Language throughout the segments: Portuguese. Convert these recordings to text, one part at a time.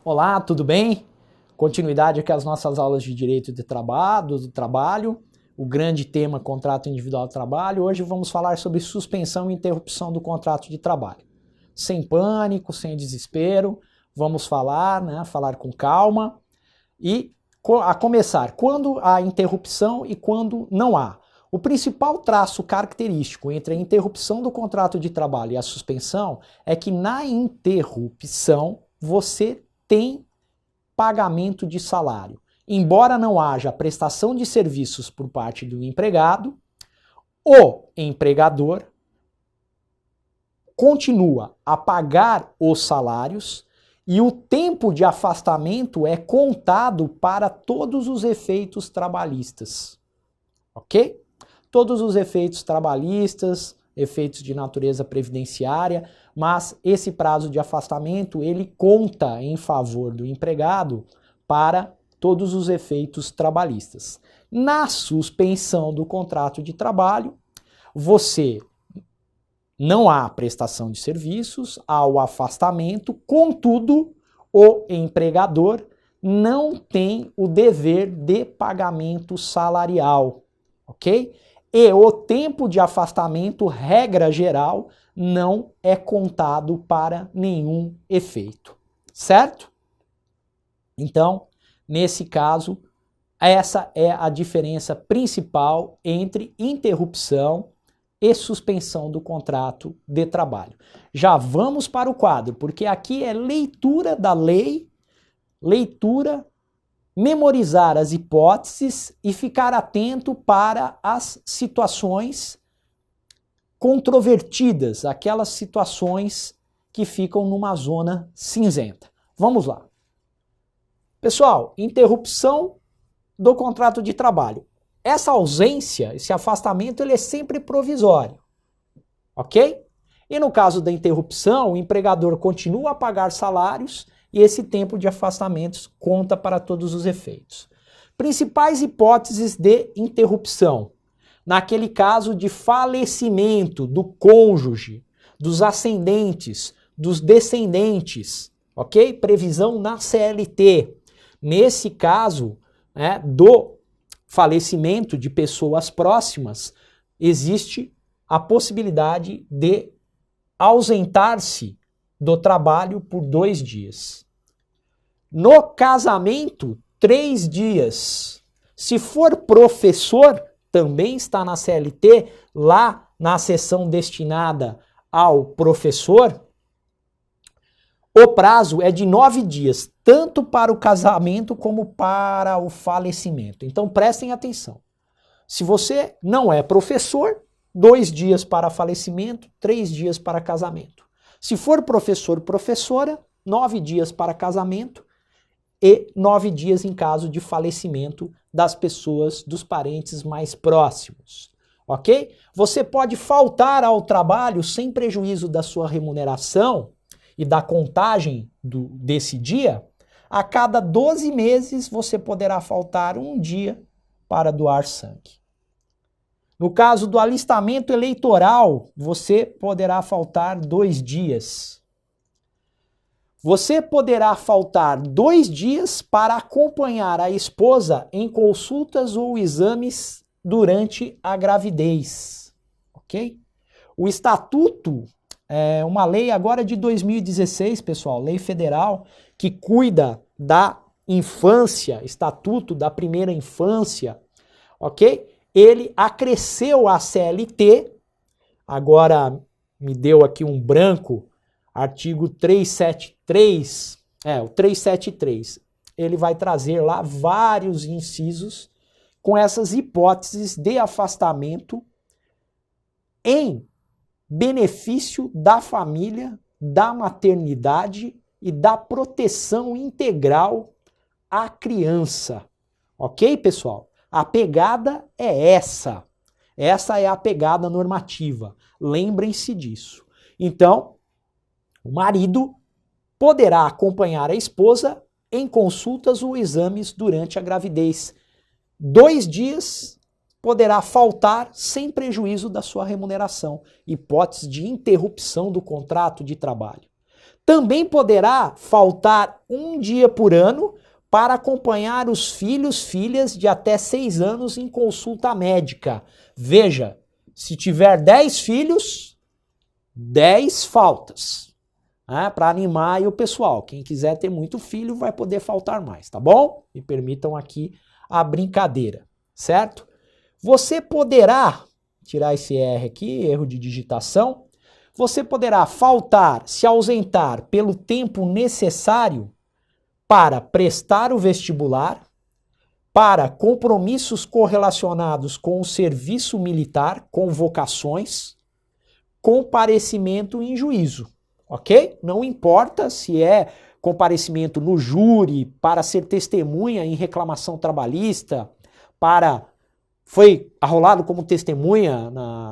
Olá, tudo bem? Continuidade aqui às nossas aulas de direito do trabalho, o grande tema contrato individual de trabalho. Hoje vamos falar sobre suspensão e interrupção do contrato de trabalho. Sem pânico, sem desespero, vamos falar com calma e a começar, quando há interrupção e quando não há. O principal traço característico entre a interrupção do contrato de trabalho e a suspensão é que na interrupção você tem pagamento de salário. Embora não haja prestação de serviços por parte do empregado, o empregador continua a pagar os salários e o tempo de afastamento é contado para todos os efeitos trabalhistas. Ok? Todos os efeitos trabalhistas, efeitos de natureza previdenciária, mas esse prazo de afastamento ele conta em favor do empregado para todos os efeitos trabalhistas. Na suspensão do contrato de trabalho, você não há prestação de serviços, há o afastamento, contudo, o empregador não tem o dever de pagamento salarial, ok? E o tempo de afastamento, regra geral, não é contado para nenhum efeito, certo? Então, nesse caso, essa é a diferença principal entre interrupção e suspensão do contrato de trabalho. Já vamos para o quadro, porque aqui é leitura da lei, memorizar as hipóteses e ficar atento para as situações controvertidas, aquelas situações que ficam numa zona cinzenta. Vamos lá. Pessoal, interrupção do contrato de trabalho. Essa ausência, esse afastamento, ele é sempre provisório, ok? E no caso da interrupção, o empregador continua a pagar salários e esse tempo de afastamentos conta para todos os efeitos. Principais hipóteses de interrupção. Naquele caso de falecimento do cônjuge, dos ascendentes, dos descendentes, ok? Previsão na CLT. Nesse caso, do falecimento de pessoas próximas, existe a possibilidade de ausentar-se do trabalho por 2 dias. No casamento, 3 dias. Se for professor, também está na CLT, lá na seção destinada ao professor, o prazo é de 9 dias, tanto para o casamento como para o falecimento. Então prestem atenção. Se você não é professor, 2 dias para falecimento, 3 dias para casamento. Se for professor, professora, 9 dias para casamento e 9 dias em caso de falecimento das pessoas, dos parentes mais próximos, ok? Você pode faltar ao trabalho sem prejuízo da sua remuneração e da contagem desse dia. A cada 12 meses você poderá faltar 1 dia para doar sangue. No caso do alistamento eleitoral, você poderá faltar 2 dias. Você poderá faltar 2 dias para acompanhar a esposa em consultas ou exames durante a gravidez, ok? O estatuto é uma lei agora de 2016, pessoal, lei federal, que cuida da infância, estatuto da primeira infância, ok? Ele acresceu a CLT, agora me deu aqui um branco, artigo 373, o 373, ele vai trazer lá vários incisos com essas hipóteses de afastamento em benefício da família, da maternidade e da proteção integral à criança. Ok, pessoal? A pegada é essa. Essa é a pegada normativa. Lembrem-se disso. Então, o marido poderá acompanhar a esposa em consultas ou exames durante a gravidez. 2 dias poderá faltar sem prejuízo da sua remuneração. Hipótese de interrupção do contrato de trabalho. Também poderá faltar um dia por ano para acompanhar os filhos, filhas de até 6 anos em consulta médica. Veja, se tiver 10 filhos, 10 faltas. Para animar aí o pessoal. Quem quiser ter muito filho vai poder faltar mais, tá bom? Me permitam aqui a brincadeira, certo? Você poderá, tirar esse R aqui, erro de digitação, você poderá faltar, se ausentar pelo tempo necessário para prestar o vestibular, para compromissos correlacionados com o serviço militar, convocações, comparecimento em juízo, ok? Não importa se é comparecimento no júri, para ser testemunha em reclamação trabalhista, foi arrolado como testemunha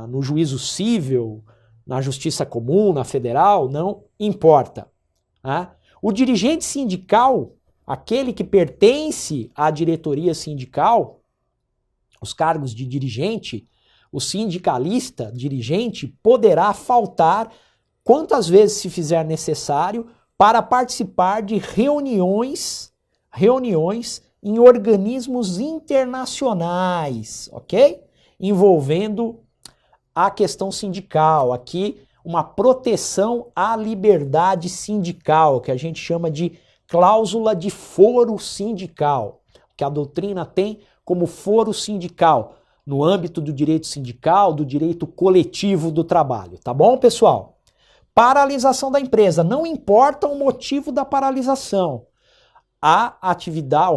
no juízo civil, na justiça comum, na federal, não importa. Tá? O dirigente sindical, aquele que pertence à diretoria sindical, os cargos de dirigente, o sindicalista, dirigente, poderá faltar quantas vezes se fizer necessário para participar de reuniões em organismos internacionais, ok? Envolvendo a questão sindical, aqui uma proteção à liberdade sindical, que a gente chama de cláusula de foro sindical, que a doutrina tem como foro sindical, no âmbito do direito sindical, do direito coletivo do trabalho, tá bom, pessoal? Paralisação da empresa, não importa o motivo da paralisação,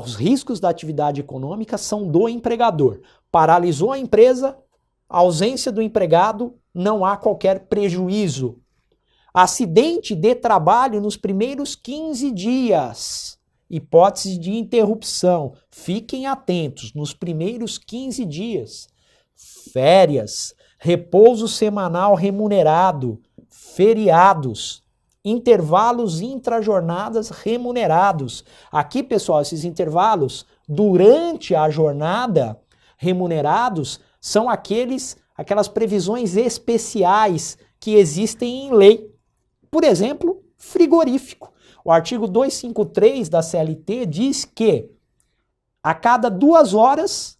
os riscos da atividade econômica são do empregador. Paralisou a empresa, ausência do empregado, não há qualquer prejuízo. Acidente de trabalho nos primeiros 15 dias. Hipótese de interrupção. Fiquem atentos, nos primeiros 15 dias. Férias, repouso semanal remunerado, feriados, intervalos intrajornadas remunerados. Aqui, pessoal, esses intervalos durante a jornada remunerados são aquelas previsões especiais que existem em lei. Por exemplo, frigorífico. O artigo 253 da CLT diz que a cada 2 horas,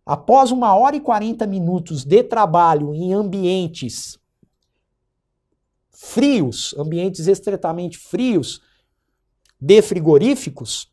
após 1 hora e 40 minutos de trabalho em ambientes frios, ambientes estritamente frios de frigoríficos,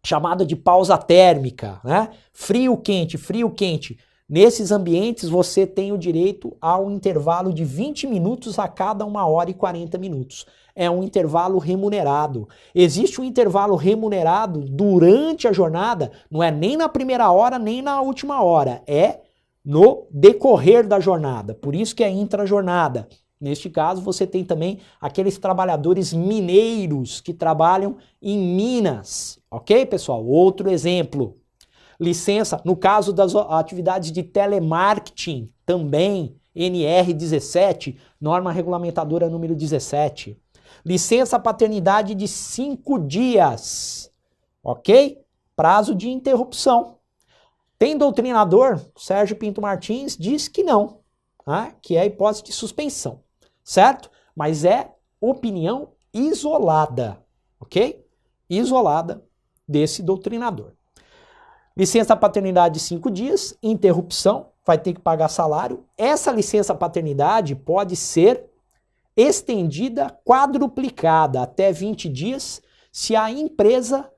chamada de pausa térmica, né? Frio, quente, frio, quente. Nesses ambientes você tem o direito ao intervalo de 20 minutos a cada 1 hora e 40 minutos. É um intervalo remunerado. Existe um intervalo remunerado durante a jornada, não é nem na primeira hora, nem na última hora, é no decorrer da jornada. Por isso que é intrajornada. Neste caso, você tem também aqueles trabalhadores mineiros que trabalham em Minas. Ok, pessoal? Outro exemplo. Licença, no caso das atividades de telemarketing, também NR17, norma regulamentadora número 17. Licença paternidade de 5 dias. Ok? Prazo de interrupção. Tem doutrinador, Sérgio Pinto Martins, diz que não, tá? Que é a hipótese de suspensão. Certo? Mas é opinião isolada, ok? Isolada desse doutrinador. Licença paternidade de 5 dias, interrupção, vai ter que pagar salário. Essa licença paternidade pode ser estendida, quadruplicada até 20 dias, se a empresa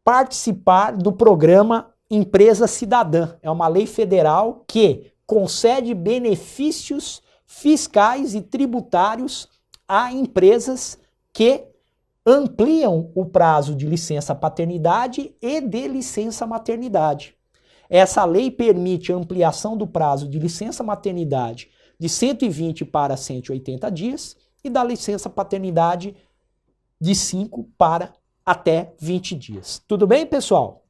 participar do programa Empresa Cidadã. É uma lei federal que concede benefícios fiscais e tributários a empresas que ampliam o prazo de licença paternidade e de licença maternidade. Essa lei permite a ampliação do prazo de licença maternidade de 120 para 180 dias e da licença paternidade de 5 para até 20 dias. Tudo bem, pessoal?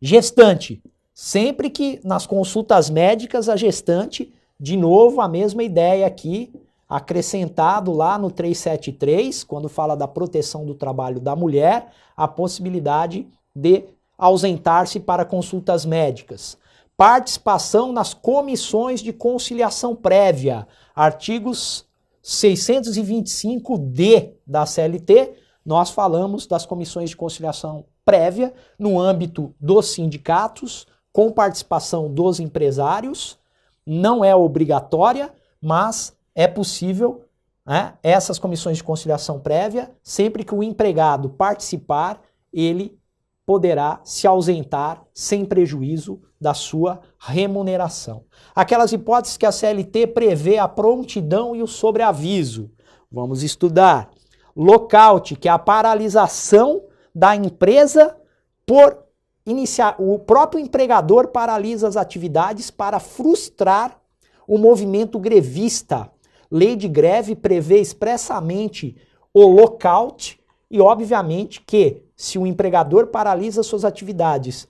Gestante. Sempre que nas consultas médicas a gestante, de novo a mesma ideia aqui, acrescentado lá no 373, quando fala da proteção do trabalho da mulher, a possibilidade de ausentar-se para consultas médicas. Participação nas comissões de conciliação prévia, artigos 625D da CLT, nós falamos das comissões de conciliação prévia no âmbito dos sindicatos, com participação dos empresários. Não é obrigatória, mas é possível, né, essas comissões de conciliação prévia, sempre que o empregado participar, ele poderá se ausentar sem prejuízo da sua remuneração. Aquelas hipóteses que a CLT prevê a prontidão e o sobreaviso. Vamos estudar. Lockout, que é a paralisação da empresa por iniciar. O próprio empregador paralisa as atividades para frustrar o movimento grevista. Lei de greve prevê expressamente o lockout e, obviamente, que se o empregador paralisa suas atividades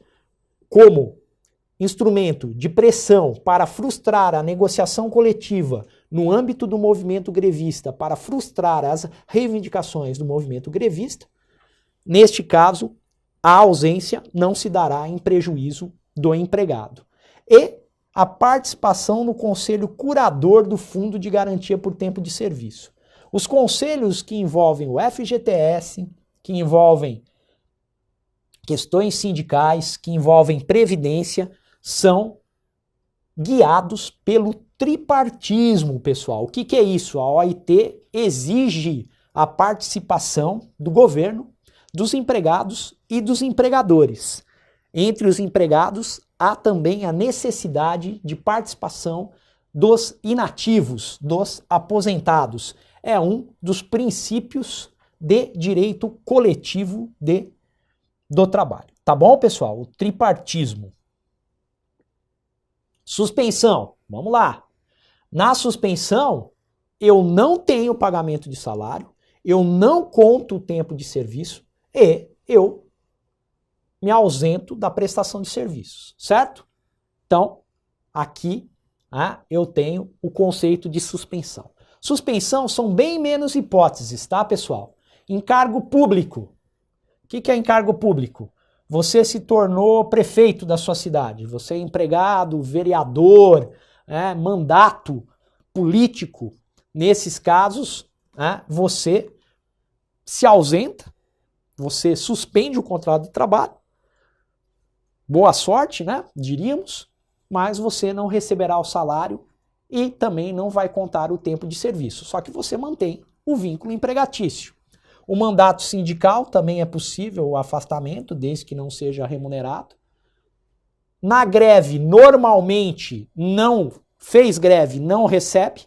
como instrumento de pressão para frustrar a negociação coletiva no âmbito do movimento grevista, para frustrar as reivindicações do movimento grevista, neste caso, a ausência não se dará em prejuízo do empregado. E a participação no conselho curador do Fundo de Garantia por Tempo de Serviço. Os conselhos que envolvem o FGTS, que envolvem questões sindicais, que envolvem previdência, são guiados pelo tripartismo, pessoal. O que é isso? A OIT exige a participação do governo, dos empregados e dos empregadores. Entre os empregados, há também a necessidade de participação dos inativos, dos aposentados. É um dos princípios de direito coletivo do trabalho. Tá bom, pessoal? O tripartismo. Suspensão. Vamos lá. Na suspensão, eu não tenho pagamento de salário, eu não conto o tempo de serviço e eu me ausento da prestação de serviços, certo? Então, aqui eu tenho o conceito de suspensão. Suspensão são bem menos hipóteses, tá, pessoal? Encargo público. O que é encargo público? Você se tornou prefeito da sua cidade, você é empregado, vereador, mandato político. Nesses casos, você se ausenta, você suspende o contrato de trabalho. Boa sorte, diríamos, mas você não receberá o salário e também não vai contar o tempo de serviço. Só que você mantém o vínculo empregatício. O mandato sindical também é possível o afastamento, desde que não seja remunerado. Na greve, normalmente, não fez greve, não recebe,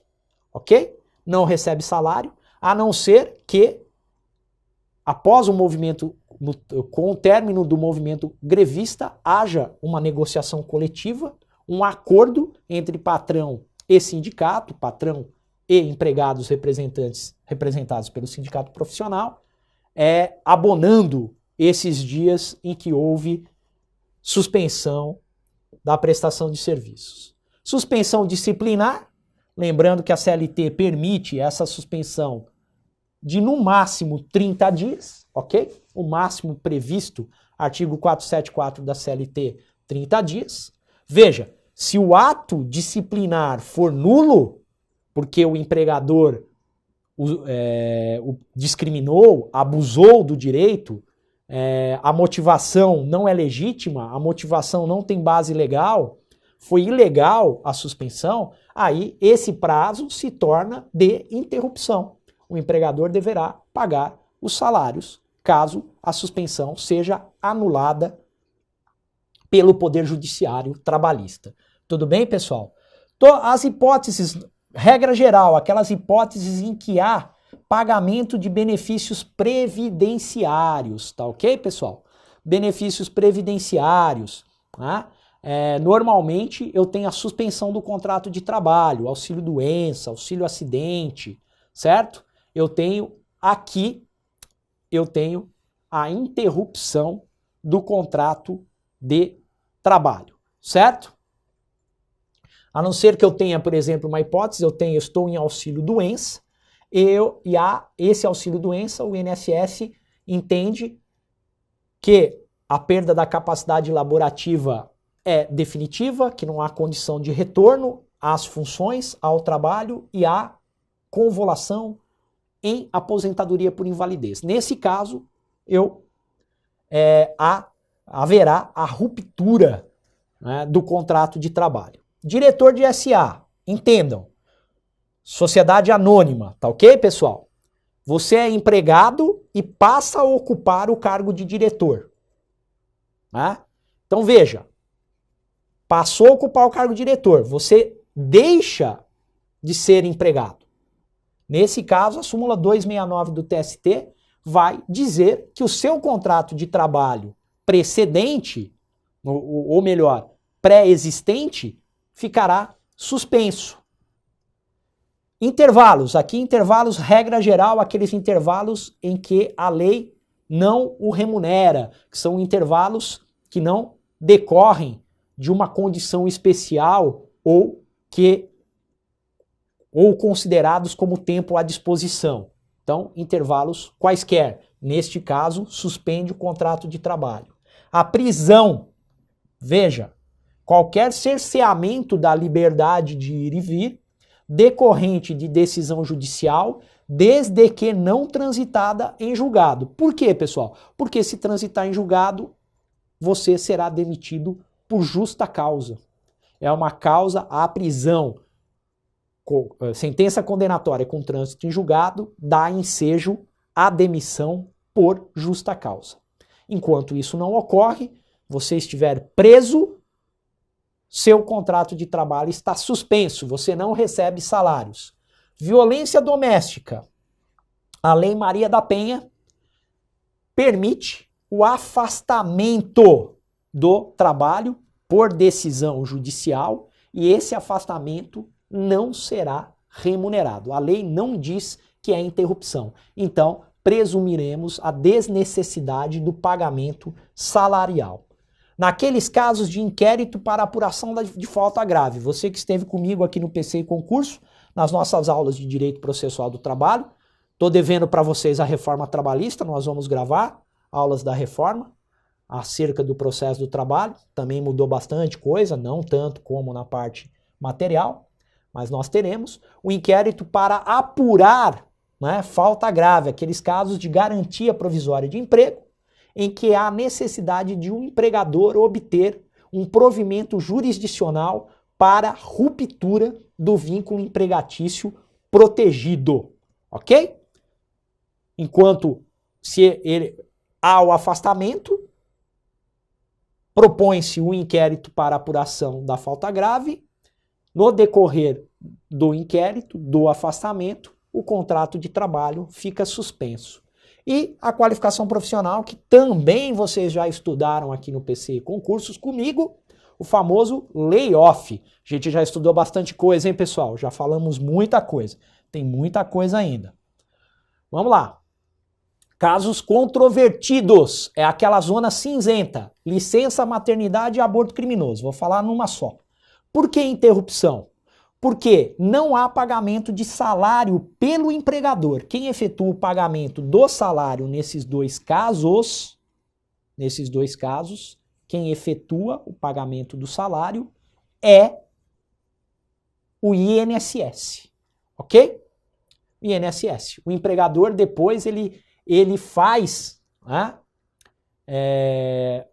ok? Não recebe salário, a não ser que, após o movimento, com o término do movimento grevista, haja uma negociação coletiva, um acordo entre patrão e sindicato, patrão e empregados representados pelo sindicato profissional, abonando esses dias em que houve suspensão da prestação de serviços. Suspensão disciplinar, lembrando que a CLT permite essa suspensão de no máximo 30 dias, ok? O máximo previsto, artigo 474 da CLT, 30 dias. Veja, se o ato disciplinar for nulo, porque o empregador o discriminou, abusou do direito, a motivação não é legítima, a motivação não tem base legal, foi ilegal a suspensão, aí esse prazo se torna de interrupção. O empregador deverá pagar os salários caso a suspensão seja anulada pelo Poder Judiciário Trabalhista. Tudo bem, pessoal? As hipóteses, regra geral, aquelas hipóteses em que há pagamento de benefícios previdenciários, tá ok, pessoal? Benefícios previdenciários, tá? Normalmente eu tenho a suspensão do contrato de trabalho, auxílio doença, auxílio acidente, certo? Eu tenho a interrupção do contrato de trabalho, certo? A não ser que eu tenha, por exemplo, uma hipótese, eu estou em auxílio doença, esse auxílio doença, o INSS entende que a perda da capacidade laborativa é definitiva, que não há condição de retorno às funções, ao trabalho, e há convolução em aposentadoria por invalidez. Nesse caso, haverá a ruptura, né, do contrato de trabalho. Diretor de SA, entendam, sociedade anônima, tá ok, pessoal? Você é empregado e passa a ocupar o cargo de diretor. Né? Então veja, passou a ocupar o cargo de diretor, você deixa de ser empregado. Nesse caso, a súmula 269 do TST vai dizer que o seu contrato de trabalho precedente, ou melhor, pré-existente, ficará suspenso. Intervalos, aqui intervalos, regra geral, aqueles intervalos em que a lei não o remunera, que são intervalos que não decorrem de uma condição especial ou considerados como tempo à disposição. Então, intervalos quaisquer. Neste caso, suspende o contrato de trabalho. A prisão, veja, qualquer cerceamento da liberdade de ir e vir, decorrente de decisão judicial, desde que não transitada em julgado. Por quê, pessoal? Porque se transitar em julgado, você será demitido por justa causa. É uma causa à prisão. Sentença condenatória com trânsito em julgado dá ensejo à demissão por justa causa. Enquanto isso não ocorre, você estiver preso, seu contrato de trabalho está suspenso, você não recebe salários. Violência doméstica. A Lei Maria da Penha permite o afastamento do trabalho por decisão judicial e esse afastamento não será remunerado. A lei não diz que é interrupção. Então, presumiremos a desnecessidade do pagamento salarial. Naqueles casos de inquérito para apuração de falta grave, você que esteve comigo aqui no PC e Concurso, nas nossas aulas de Direito Processual do Trabalho, estou devendo para vocês a reforma trabalhista, nós vamos gravar aulas da reforma acerca do processo do trabalho, também mudou bastante coisa, não tanto como na parte material, mas nós teremos o inquérito para apurar, né, falta grave, aqueles casos de garantia provisória de emprego, em que há necessidade de um empregador obter um provimento jurisdicional para ruptura do vínculo empregatício protegido, ok? Enquanto há o afastamento, propõe-se o inquérito para apuração da falta grave. No decorrer do inquérito, do afastamento, o contrato de trabalho fica suspenso. E a qualificação profissional, que também vocês já estudaram aqui no PC Concursos comigo, o famoso layoff. A gente já estudou bastante coisa, hein, pessoal? Já falamos muita coisa. Tem muita coisa ainda. Vamos lá. Casos controvertidos. É aquela zona cinzenta. Licença, maternidade e aborto criminoso. Vou falar numa só. Por que interrupção? Porque não há pagamento de salário pelo empregador. Quem efetua o pagamento do salário nesses dois casos, quem efetua o pagamento do salário é o INSS, ok? INSS. O empregador depois ele faz, né?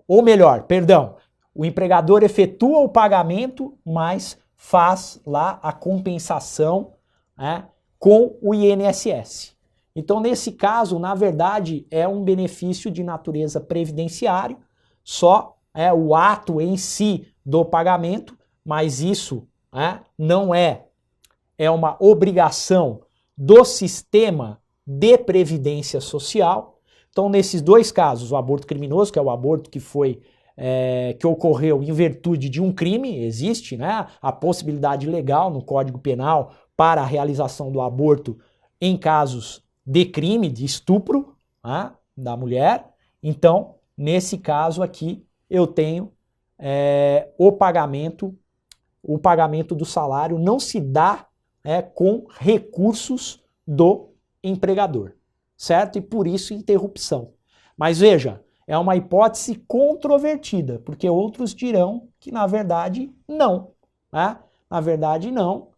Ou melhor, perdão, o empregador efetua o pagamento, mas faz lá a compensação, né, com o INSS. Então, nesse caso, na verdade, é um benefício de natureza previdenciária, só é o ato em si do pagamento, mas isso, né, não é uma obrigação do sistema de previdência social. Então, nesses dois casos, o aborto criminoso, que é o aborto que ocorreu em virtude de um crime, existe, né, a possibilidade legal no Código Penal para a realização do aborto em casos de crime, de estupro, né, da mulher. Então, nesse caso aqui, eu tenho o pagamento do salário não se dá com recursos do empregador, certo? E por isso interrupção. Mas veja, é uma hipótese controvertida, porque outros dirão que, na verdade, não. Né? Na verdade, não.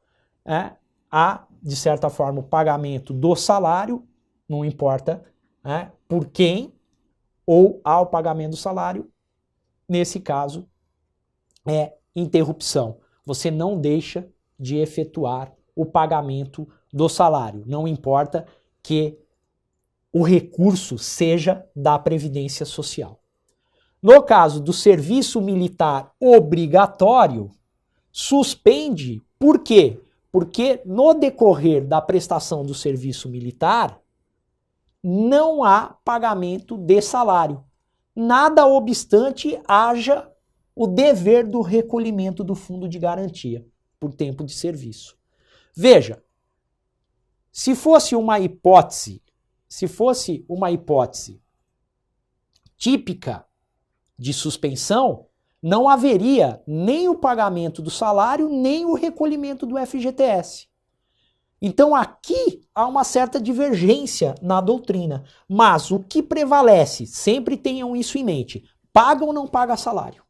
Há de certa forma, o pagamento do salário, não importa, né, por quem, ou ao pagamento do salário, nesse caso, é interrupção. Você não deixa de efetuar o pagamento do salário, não importa que o recurso seja da Previdência Social. No caso do serviço militar obrigatório, suspende, por quê? Porque no decorrer da prestação do serviço militar, não há pagamento de salário. Nada obstante, haja o dever do recolhimento do fundo de garantia por tempo de serviço. Veja, se fosse uma hipótese típica de suspensão, não haveria nem o pagamento do salário, nem o recolhimento do FGTS. Então aqui há uma certa divergência na doutrina, mas o que prevalece, sempre tenham isso em mente, paga ou não paga salário?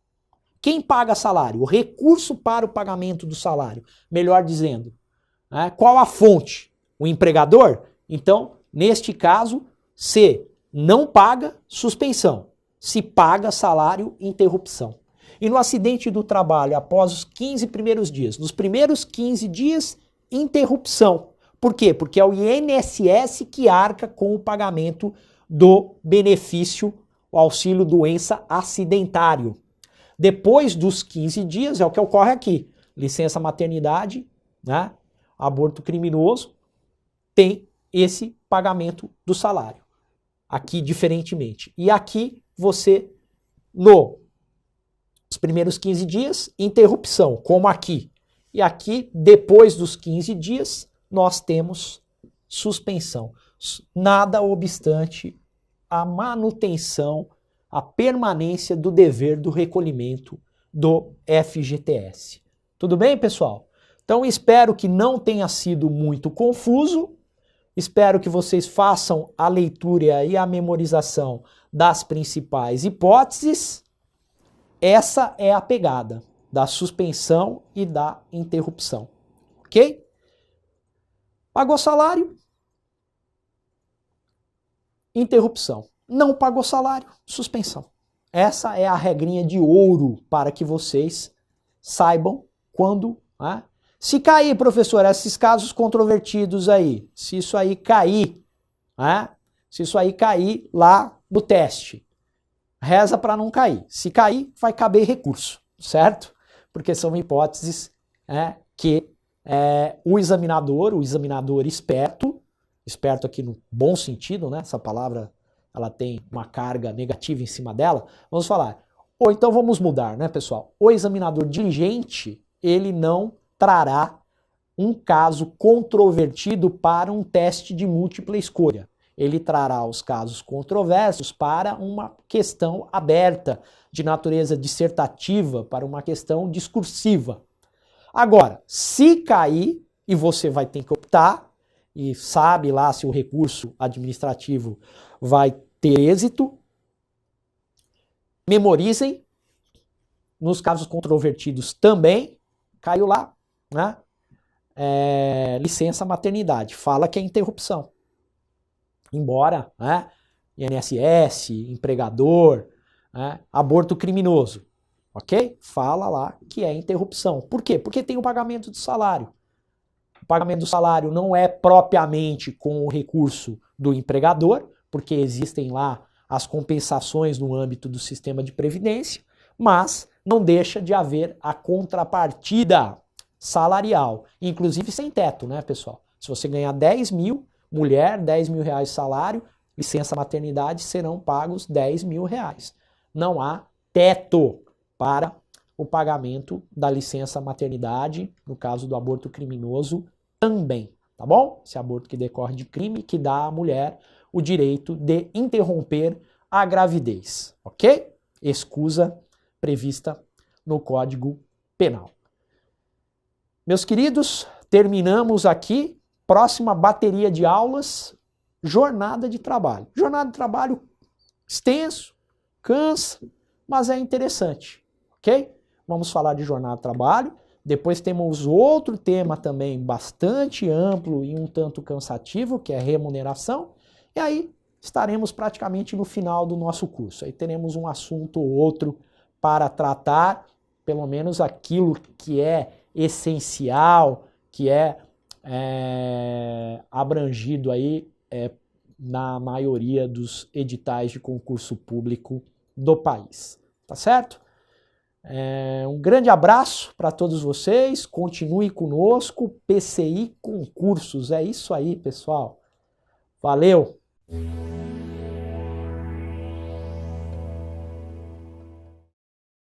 Quem paga salário? O recurso para o pagamento do salário, melhor dizendo. Né? Qual a fonte? O empregador? Então, neste caso, se não paga, suspensão. Se paga salário, interrupção. E no acidente do trabalho, após os 15 primeiros dias, nos primeiros 15 dias, interrupção. Por quê? Porque é o INSS que arca com o pagamento do benefício, o auxílio doença acidentário. Depois dos 15 dias, é o que ocorre aqui, licença maternidade, né? Aborto criminoso, tem esse pagamento do salário. Aqui, diferentemente. E aqui, você, nos primeiros 15 dias, interrupção, como aqui. E aqui, depois dos 15 dias, nós temos suspensão. Nada obstante a manutenção, a permanência do dever do recolhimento do FGTS. Tudo bem, pessoal? Então, espero que não tenha sido muito confuso. Espero que vocês façam a leitura e a memorização das principais hipóteses. Essa é a pegada da suspensão e da interrupção. Ok? Pagou salário? Interrupção. Não pagou salário? Suspensão. Essa é a regrinha de ouro para que vocês saibam quando... Né? Se cair, professor, esses casos controvertidos aí, se isso aí cair, né? Se isso aí cair lá no teste, reza para não cair. Se cair, vai caber recurso, certo? Porque são hipóteses que o examinador esperto aqui no bom sentido, né? Essa palavra ela tem uma carga negativa em cima dela. Vamos falar. Ou então vamos mudar, né, pessoal? O examinador diligente, ele não trará um caso controvertido para um teste de múltipla escolha. Ele trará os casos controversos para uma questão aberta, de natureza dissertativa, para uma questão discursiva. Agora, se cair, e você vai ter que optar, e sabe lá se o recurso administrativo vai ter êxito, memorizem, nos casos controvertidos também, caiu lá, né? Licença maternidade, fala que é interrupção. Embora, né, INSS, empregador, né, aborto criminoso, ok? Fala lá que é interrupção. Por quê? Porque tem o pagamento do salário. O pagamento do salário não é propriamente com o recurso do empregador, porque existem lá as compensações no âmbito do sistema de previdência, mas não deixa de haver a contrapartida salarial, inclusive sem teto, né, pessoal? Se você ganhar 10 mil, mulher, 10 mil reais de salário, licença maternidade, serão pagos 10 mil reais. Não há teto para o pagamento da licença maternidade, no caso do aborto criminoso também, tá bom? Esse aborto que decorre de crime, que dá à mulher o direito de interromper a gravidez, ok? Escusa prevista no Código Penal. Meus queridos, terminamos aqui. Próxima bateria de aulas, jornada de trabalho. Jornada de trabalho extenso, cansa, mas é interessante, ok? Vamos falar de jornada de trabalho. Depois temos outro tema também bastante amplo e um tanto cansativo, que é remuneração. E aí estaremos praticamente no final do nosso curso. Aí teremos um assunto ou outro para tratar, pelo menos aquilo que é essencial, que é abrangido aí na maioria dos editais de concurso público do país. Tá certo? Um grande abraço para todos vocês, continue conosco, PCI Concursos, é isso aí, pessoal. Valeu!